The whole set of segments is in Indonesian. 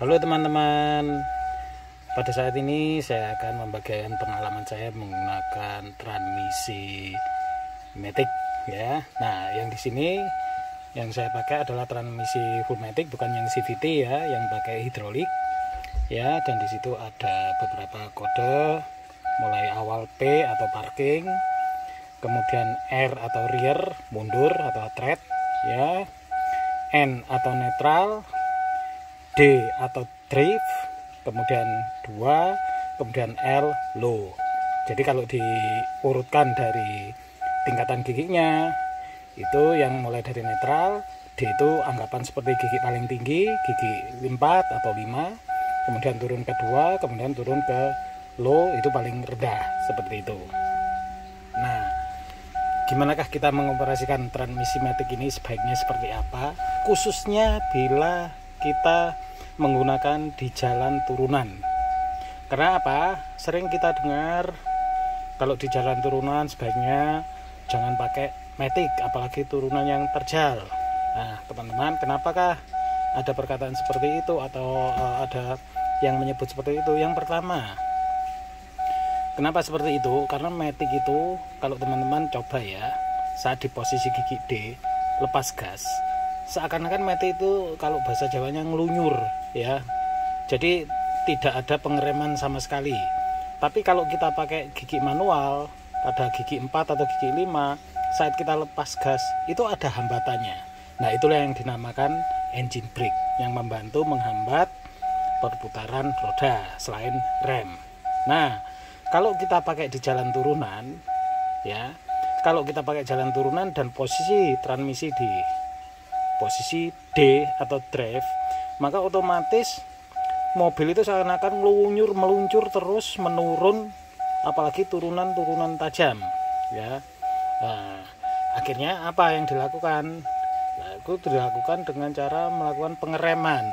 Halo teman-teman, pada saat ini saya akan membagikan pengalaman saya menggunakan transmisi matic ya. Nah, yang di sini yang saya pakai adalah transmisi full matic, bukan yang CVT ya, yang pakai hidrolik ya. Dan di situ ada beberapa kode, mulai awal P atau parking, kemudian R atau rear, mundur atau thread ya, N atau netral, D atau drift, kemudian 2, kemudian L low. Jadi kalau diurutkan dari tingkatan giginya, itu yang mulai dari netral, D itu anggapan seperti gigi paling tinggi, gigi 4 atau 5, kemudian turun ke 2, kemudian turun ke low, itu paling rendah, seperti itu. Nah, gimanakah kita mengoperasikan transmisi matic ini, sebaiknya seperti apa, khususnya bila kita menggunakan di jalan turunan. Karena apa? Sering kita dengar kalau di jalan turunan sebaiknya jangan pakai matic, apalagi turunan yang terjal. Nah, teman-teman, kenapakah ada perkataan seperti itu atau ada yang menyebut seperti itu? Yang pertama, kenapa seperti itu? Karena matic itu, kalau teman-teman coba ya, saat di posisi gigi D lepas gas, seakan-akan matic itu kalau bahasa Jawanya ngelunyur ya, jadi tidak ada pengereman sama sekali. Tapi kalau kita pakai gigi manual pada gigi 4 atau gigi 5, saat kita lepas gas itu ada hambatannya. Nah, itulah yang dinamakan engine brake, yang membantu menghambat perputaran roda selain rem. Nah, kalau kita pakai di jalan turunan ya, kalau kita pakai jalan turunan dan posisi transmisi di posisi D atau drive, maka otomatis mobil itu seakan-akan meluncur terus menurun, apalagi turunan-turunan tajam ya. Nah, akhirnya apa yang dilakukan? Nah, itu dilakukan dengan cara melakukan pengereman.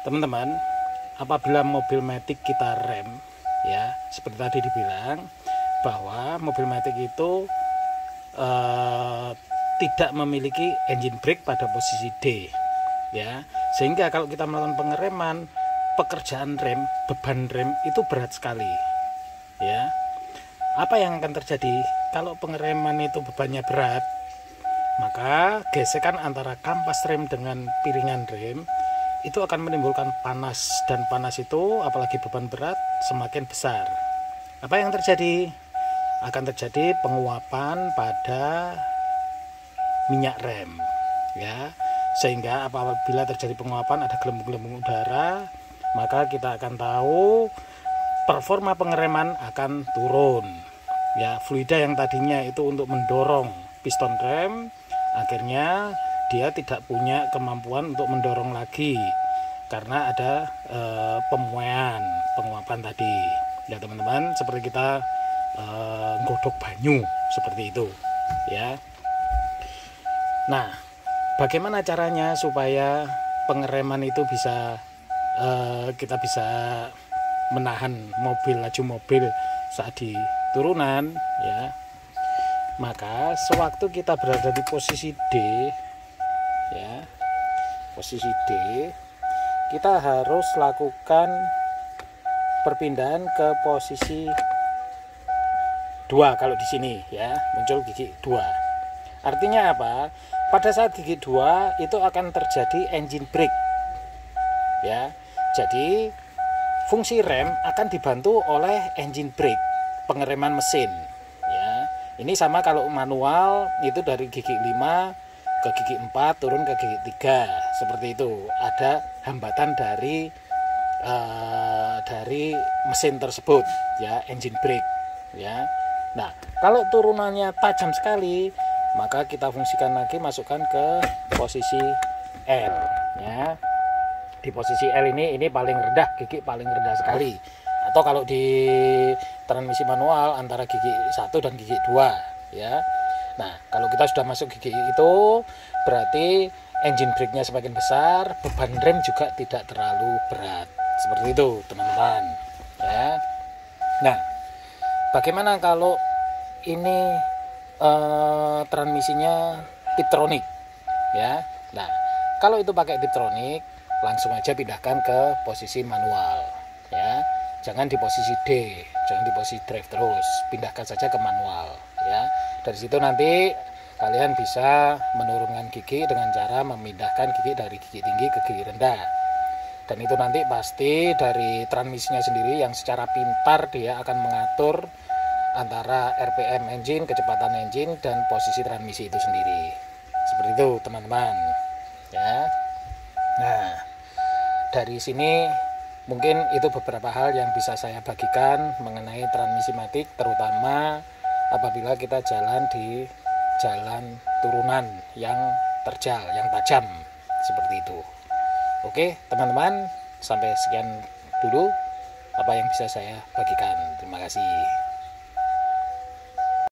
Teman-teman, apabila mobil matic kita rem ya, seperti tadi dibilang bahwa mobil matic itu tidak memiliki engine brake pada posisi D ya, sehingga kalau kita melakukan pengereman, pekerjaan rem, beban rem itu berat sekali ya. Apa yang akan terjadi kalau pengereman itu bebannya berat? Maka gesekan antara kampas rem dengan piringan rem itu akan menimbulkan panas, dan panas itu apalagi beban berat semakin besar. Apa yang terjadi? Akan terjadi penguapan pada minyak rem ya, sehingga apabila terjadi penguapan, ada gelembung-gelembung udara, maka kita akan tahu performa pengereman akan turun ya. Fluida yang tadinya itu untuk mendorong piston rem, akhirnya dia tidak punya kemampuan untuk mendorong lagi karena ada penguapan tadi ya teman-teman, seperti kita nggodok banyu seperti itu ya. Nah, bagaimana caranya supaya pengereman itu bisa kita bisa menahan laju mobil saat di turunan ya? Maka sewaktu kita berada di posisi D ya, posisi D, kita harus lakukan perpindahan ke posisi 2. Kalau di sini ya muncul gigi 2. Artinya apa? Pada saat gigi 2 itu akan terjadi engine brake ya. Jadi fungsi rem akan dibantu oleh engine brake, pengereman mesin ya. Ini sama kalau manual itu dari gigi 5 ke gigi 4 turun ke gigi 3 seperti itu. Ada hambatan dari mesin tersebut ya, engine brake ya. Nah, kalau turunannya tajam sekali, maka kita fungsikan lagi, masukkan ke posisi L ya. Di posisi L ini paling rendah, gigi paling rendah sekali. Atau kalau di transmisi manual antara gigi 1 dan gigi 2 ya. Nah, kalau kita sudah masuk gigi itu, berarti engine brake-nya semakin besar, beban rem juga tidak terlalu berat. Seperti itu teman-teman ya. Nah, bagaimana kalau ini transmisinya Tiptronic ya? Nah, kalau itu pakai Tiptronic, langsung aja pindahkan ke posisi manual ya, jangan di posisi D, jangan di posisi drive terus, pindahkan saja ke manual ya. Dari situ nanti kalian bisa menurunkan gigi dengan cara memindahkan gigi dari gigi tinggi ke gigi rendah, dan itu nanti pasti dari transmisinya sendiri yang secara pintar dia akan mengatur antara RPM engine, kecepatan engine, dan posisi transmisi itu sendiri. Seperti itu teman-teman ya. Nah, dari sini mungkin itu beberapa hal yang bisa saya bagikan mengenai transmisi matic, terutama apabila kita jalan di jalan turunan yang terjal, yang tajam seperti itu. Oke teman-teman, sampai sekian dulu apa yang bisa saya bagikan. Terima kasih.